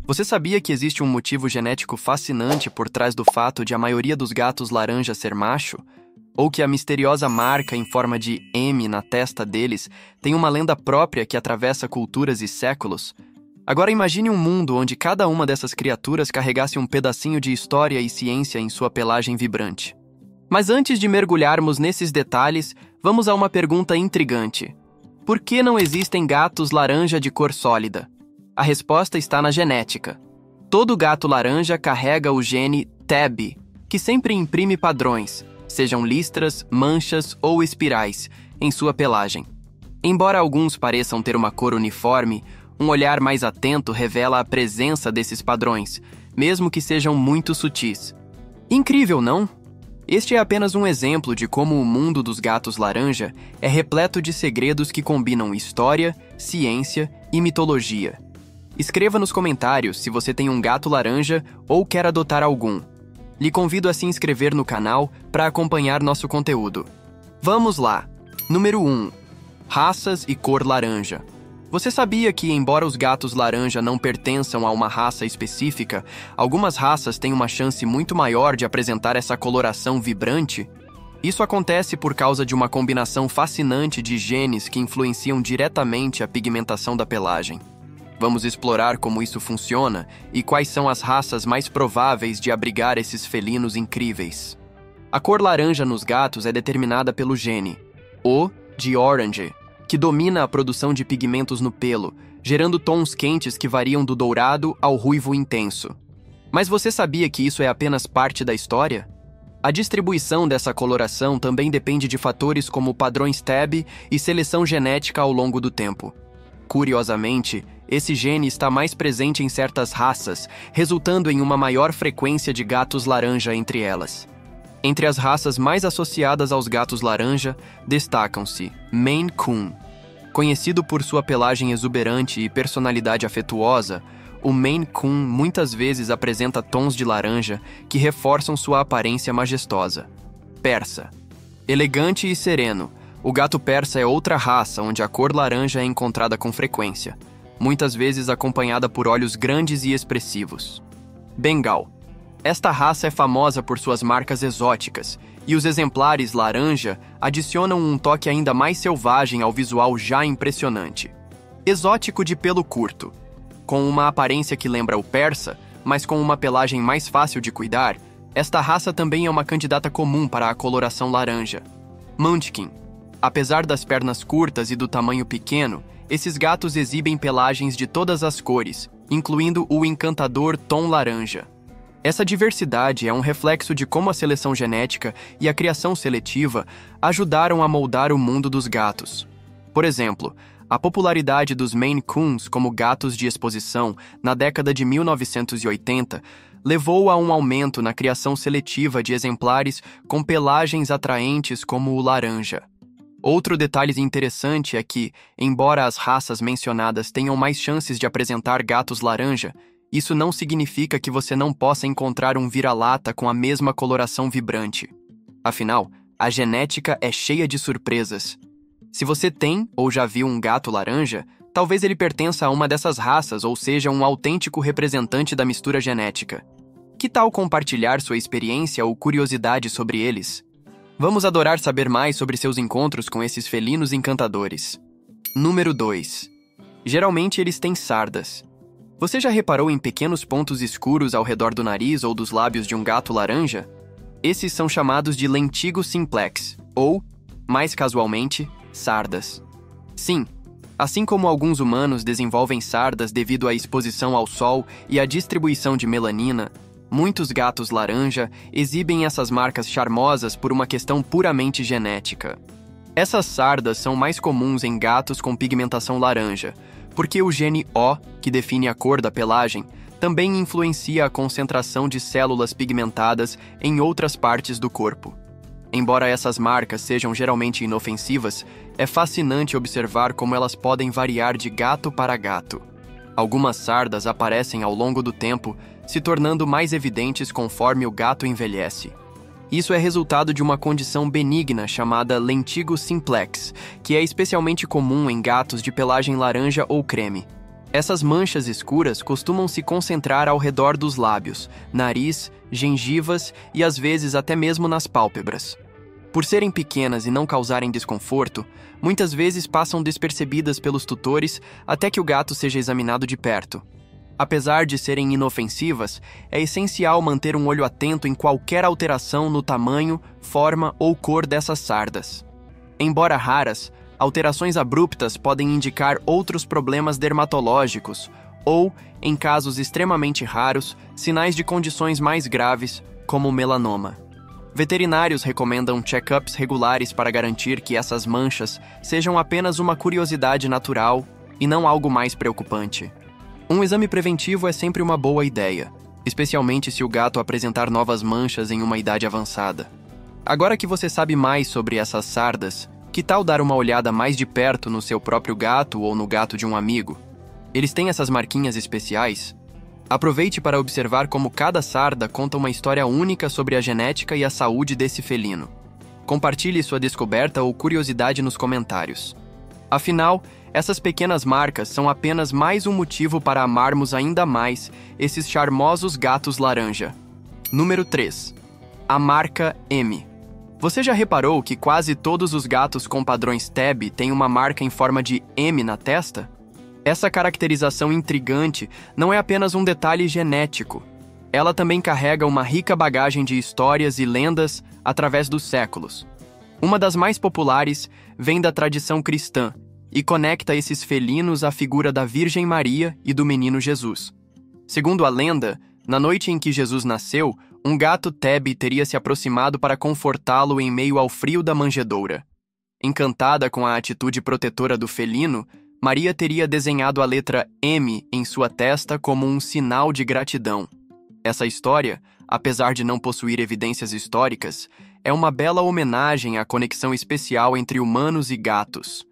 Você sabia que existe um motivo genético fascinante por trás do fato de a maioria dos gatos laranja ser macho? Ou que a misteriosa marca em forma de M na testa deles tem uma lenda própria que atravessa culturas e séculos? Agora imagine um mundo onde cada uma dessas criaturas carregasse um pedacinho de história e ciência em sua pelagem vibrante. Mas antes de mergulharmos nesses detalhes, vamos a uma pergunta intrigante. Por que não existem gatos laranja de cor sólida? A resposta está na genética. Todo gato laranja carrega o gene TAB, que sempre imprime padrões, sejam listras, manchas ou espirais, em sua pelagem. Embora alguns pareçam ter uma cor uniforme, um olhar mais atento revela a presença desses padrões, mesmo que sejam muito sutis. Incrível, não? Este é apenas um exemplo de como o mundo dos gatos laranja é repleto de segredos que combinam história, ciência e mitologia. Escreva nos comentários se você tem um gato laranja ou quer adotar algum. Lhe convido a se inscrever no canal para acompanhar nosso conteúdo. Vamos lá! Número 1. Raças e cor laranja. Você sabia que, embora os gatos laranja não pertençam a uma raça específica, algumas raças têm uma chance muito maior de apresentar essa coloração vibrante? Isso acontece por causa de uma combinação fascinante de genes que influenciam diretamente a pigmentação da pelagem. Vamos explorar como isso funciona e quais são as raças mais prováveis de abrigar esses felinos incríveis. A cor laranja nos gatos é determinada pelo gene O de Orange, que domina a produção de pigmentos no pelo, gerando tons quentes que variam do dourado ao ruivo intenso. Mas você sabia que isso é apenas parte da história? A distribuição dessa coloração também depende de fatores como padrões TAB e seleção genética ao longo do tempo. Curiosamente, esse gene está mais presente em certas raças, resultando em uma maior frequência de gatos laranja entre elas. Entre as raças mais associadas aos gatos laranja, destacam-se Maine Coon. Conhecido por sua pelagem exuberante e personalidade afetuosa, o Maine Coon muitas vezes apresenta tons de laranja que reforçam sua aparência majestosa. Persa. Elegante e sereno, o gato persa é outra raça onde a cor laranja é encontrada com frequência, muitas vezes acompanhada por olhos grandes e expressivos. Bengal. Esta raça é famosa por suas marcas exóticas, e os exemplares laranja adicionam um toque ainda mais selvagem ao visual já impressionante. Exótico de pelo curto. Com uma aparência que lembra o persa, mas com uma pelagem mais fácil de cuidar, esta raça também é uma candidata comum para a coloração laranja. Munchkin. Apesar das pernas curtas e do tamanho pequeno, esses gatos exibem pelagens de todas as cores, incluindo o encantador tom laranja. Essa diversidade é um reflexo de como a seleção genética e a criação seletiva ajudaram a moldar o mundo dos gatos. Por exemplo, a popularidade dos Maine Coons como gatos de exposição na década de 1980 levou a um aumento na criação seletiva de exemplares com pelagens atraentes como o laranja. Outro detalhe interessante é que, embora as raças mencionadas tenham mais chances de apresentar gatos laranja, isso não significa que você não possa encontrar um vira-lata com a mesma coloração vibrante. Afinal, a genética é cheia de surpresas. Se você tem ou já viu um gato laranja, talvez ele pertença a uma dessas raças ou seja um autêntico representante da mistura genética. Que tal compartilhar sua experiência ou curiosidade sobre eles? Vamos adorar saber mais sobre seus encontros com esses felinos encantadores. Número 2. Geralmente eles têm sardas. Você já reparou em pequenos pontos escuros ao redor do nariz ou dos lábios de um gato laranja? Esses são chamados de lentigo simplex, ou, mais casualmente, sardas. Sim, assim como alguns humanos desenvolvem sardas devido à exposição ao sol e à distribuição de melanina, muitos gatos laranja exibem essas marcas charmosas por uma questão puramente genética. Essas sardas são mais comuns em gatos com pigmentação laranja, porque o gene O, que define a cor da pelagem, também influencia a concentração de células pigmentadas em outras partes do corpo. Embora essas marcas sejam geralmente inofensivas, é fascinante observar como elas podem variar de gato para gato. Algumas sardas aparecem ao longo do tempo, se tornando mais evidentes conforme o gato envelhece. Isso é resultado de uma condição benigna chamada lentigo simplex, que é especialmente comum em gatos de pelagem laranja ou creme. Essas manchas escuras costumam se concentrar ao redor dos lábios, nariz, gengivas e às vezes até mesmo nas pálpebras. Por serem pequenas e não causarem desconforto, muitas vezes passam despercebidas pelos tutores até que o gato seja examinado de perto. Apesar de serem inofensivas, é essencial manter um olho atento em qualquer alteração no tamanho, forma ou cor dessas sardas. Embora raras, alterações abruptas podem indicar outros problemas dermatológicos ou, em casos extremamente raros, sinais de condições mais graves, como melanoma. Veterinários recomendam check-ups regulares para garantir que essas manchas sejam apenas uma curiosidade natural e não algo mais preocupante. Um exame preventivo é sempre uma boa ideia, especialmente se o gato apresentar novas manchas em uma idade avançada. Agora que você sabe mais sobre essas sardas, que tal dar uma olhada mais de perto no seu próprio gato ou no gato de um amigo? Eles têm essas marquinhas especiais? Aproveite para observar como cada sarda conta uma história única sobre a genética e a saúde desse felino. Compartilhe sua descoberta ou curiosidade nos comentários. Afinal, essas pequenas marcas são apenas mais um motivo para amarmos ainda mais esses charmosos gatos laranja. Número 3. A marca M. Você já reparou que quase todos os gatos com padrões TAB têm uma marca em forma de M na testa? Essa caracterização intrigante não é apenas um detalhe genético. Ela também carrega uma rica bagagem de histórias e lendas através dos séculos. Uma das mais populares vem da tradição cristã e conecta esses felinos à figura da Virgem Maria e do menino Jesus. Segundo a lenda, na noite em que Jesus nasceu, um gato TAB teria se aproximado para confortá-lo em meio ao frio da manjedoura. Encantada com a atitude protetora do felino, Maria teria desenhado a letra M em sua testa como um sinal de gratidão. Essa história, apesar de não possuir evidências históricas, é uma bela homenagem à conexão especial entre humanos e gatos.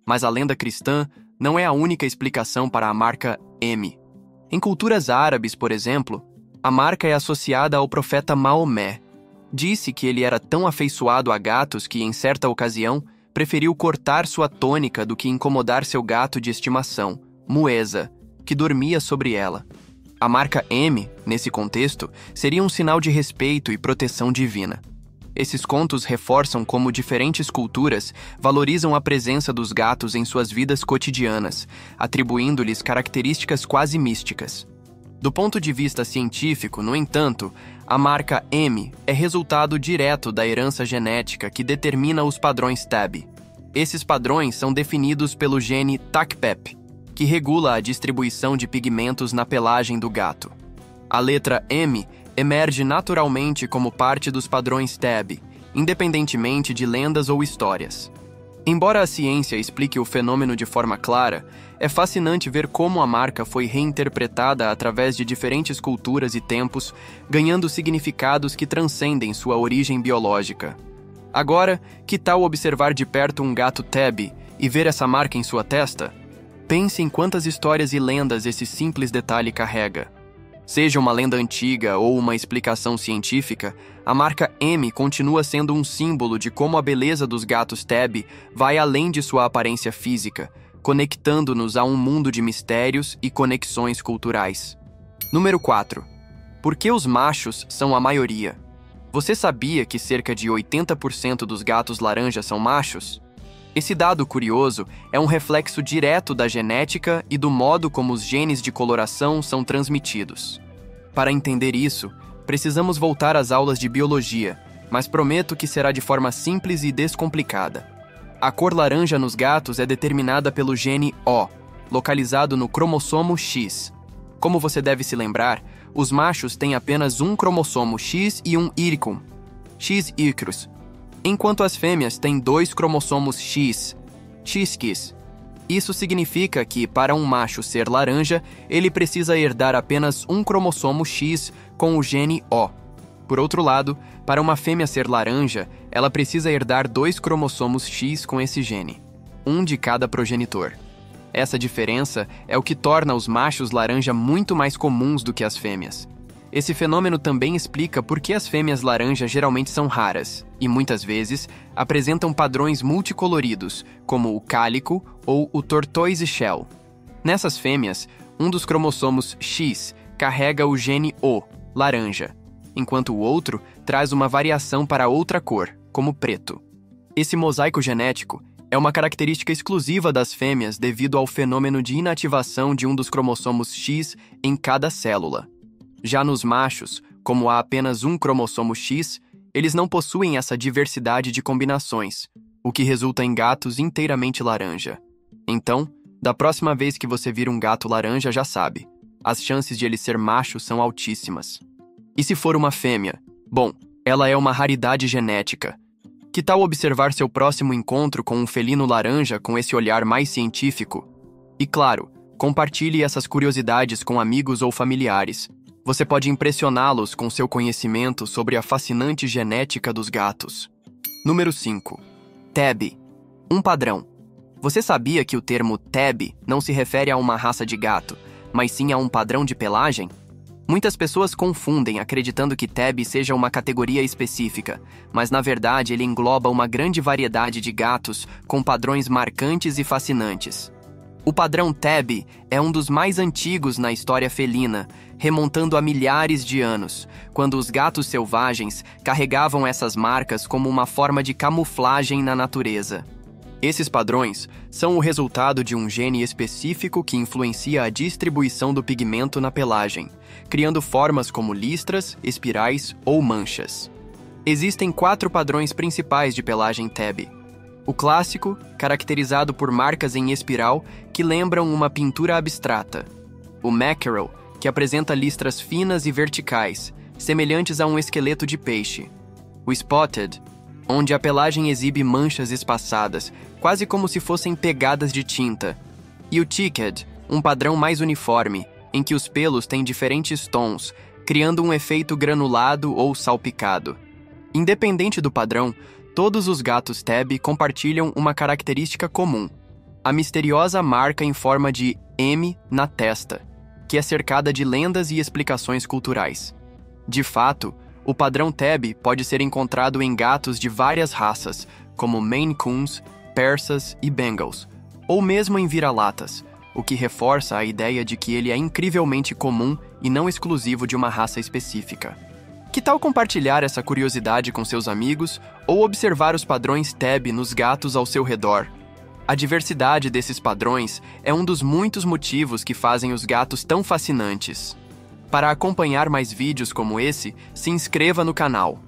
Mas a lenda cristã não é a única explicação para a marca M. Em culturas árabes, por exemplo, a marca é associada ao profeta Maomé. Disse que ele era tão afeiçoado a gatos que, em certa ocasião, preferiu cortar sua túnica do que incomodar seu gato de estimação, Mueza, que dormia sobre ela. A marca M, nesse contexto, seria um sinal de respeito e proteção divina. Esses contos reforçam como diferentes culturas valorizam a presença dos gatos em suas vidas cotidianas, atribuindo-lhes características quase místicas. Do ponto de vista científico, no entanto, a marca M é resultado direto da herança genética que determina os padrões TAB. Esses padrões são definidos pelo gene TACPEP, que regula a distribuição de pigmentos na pelagem do gato. A letra M emerge naturalmente como parte dos padrões TAB, independentemente de lendas ou histórias. Embora a ciência explique o fenômeno de forma clara, é fascinante ver como a marca foi reinterpretada através de diferentes culturas e tempos, ganhando significados que transcendem sua origem biológica. Agora, que tal observar de perto um gato TAB e ver essa marca em sua testa? Pense em quantas histórias e lendas esse simples detalhe carrega. Seja uma lenda antiga ou uma explicação científica, a marca M continua sendo um símbolo de como a beleza dos gatos TAB vai além de sua aparência física, conectando-nos a um mundo de mistérios e conexões culturais. Número 4. Por que os machos são a maioria? Você sabia que cerca de 80% dos gatos laranja são machos? Esse dado curioso é um reflexo direto da genética e do modo como os genes de coloração são transmitidos. Para entender isso, precisamos voltar às aulas de biologia, mas prometo que será de forma simples e descomplicada. A cor laranja nos gatos é determinada pelo gene O, localizado no cromossomo X. Como você deve se lembrar, os machos têm apenas um cromossomo X e um Y, X-Icrus, enquanto as fêmeas têm 2 cromossomos X, X-Quis. Isso significa que, para um macho ser laranja, ele precisa herdar apenas um cromossomo X com o gene O. Por outro lado, para uma fêmea ser laranja, ela precisa herdar 2 cromossomos X com esse gene, um de cada progenitor. Essa diferença é o que torna os machos laranja muito mais comuns do que as fêmeas. Esse fenômeno também explica por que as fêmeas laranja geralmente são raras e, muitas vezes, apresentam padrões multicoloridos, como o cálico ou o tortoise shell. Nessas fêmeas, um dos cromossomos X carrega o gene O, laranja, enquanto o outro traz uma variação para outra cor, como preto. Esse mosaico genético é uma característica exclusiva das fêmeas devido ao fenômeno de inativação de um dos cromossomos X em cada célula. Já nos machos, como há apenas um cromossomo X, eles não possuem essa diversidade de combinações, o que resulta em gatos inteiramente laranja. Então, da próxima vez que você vir um gato laranja, já sabe, as chances de ele ser macho são altíssimas. E se for uma fêmea? Bom, ela é uma raridade genética. Que tal observar seu próximo encontro com um felino laranja com esse olhar mais científico? E claro, compartilhe essas curiosidades com amigos ou familiares. Você pode impressioná-los com seu conhecimento sobre a fascinante genética dos gatos. Número 5. Tabby. Um padrão. Você sabia que o termo Tabby não se refere a uma raça de gato, mas sim a um padrão de pelagem? Muitas pessoas confundem acreditando que Tabby seja uma categoria específica, mas na verdade ele engloba uma grande variedade de gatos com padrões marcantes e fascinantes. O padrão Tabby é um dos mais antigos na história felina, remontando a milhares de anos, quando os gatos selvagens carregavam essas marcas como uma forma de camuflagem na natureza. Esses padrões são o resultado de um gene específico que influencia a distribuição do pigmento na pelagem, criando formas como listras, espirais ou manchas. Existem 4 padrões principais de pelagem Tabby. O clássico, caracterizado por marcas em espiral que lembram uma pintura abstrata. O mackerel, que apresenta listras finas e verticais, semelhantes a um esqueleto de peixe. O spotted, onde a pelagem exibe manchas espaçadas, quase como se fossem pegadas de tinta. E o ticked, um padrão mais uniforme, em que os pelos têm diferentes tons, criando um efeito granulado ou salpicado. Independente do padrão, todos os gatos Tabby compartilham uma característica comum: a misteriosa marca em forma de M na testa, que é cercada de lendas e explicações culturais. De fato, o padrão Tabby pode ser encontrado em gatos de várias raças, como Maine Coons, Persas e Bengals, ou mesmo em vira-latas, o que reforça a ideia de que ele é incrivelmente comum e não exclusivo de uma raça específica. Que tal compartilhar essa curiosidade com seus amigos ou observar os padrões Tabby nos gatos ao seu redor? A diversidade desses padrões é um dos muitos motivos que fazem os gatos tão fascinantes. Para acompanhar mais vídeos como esse, se inscreva no canal.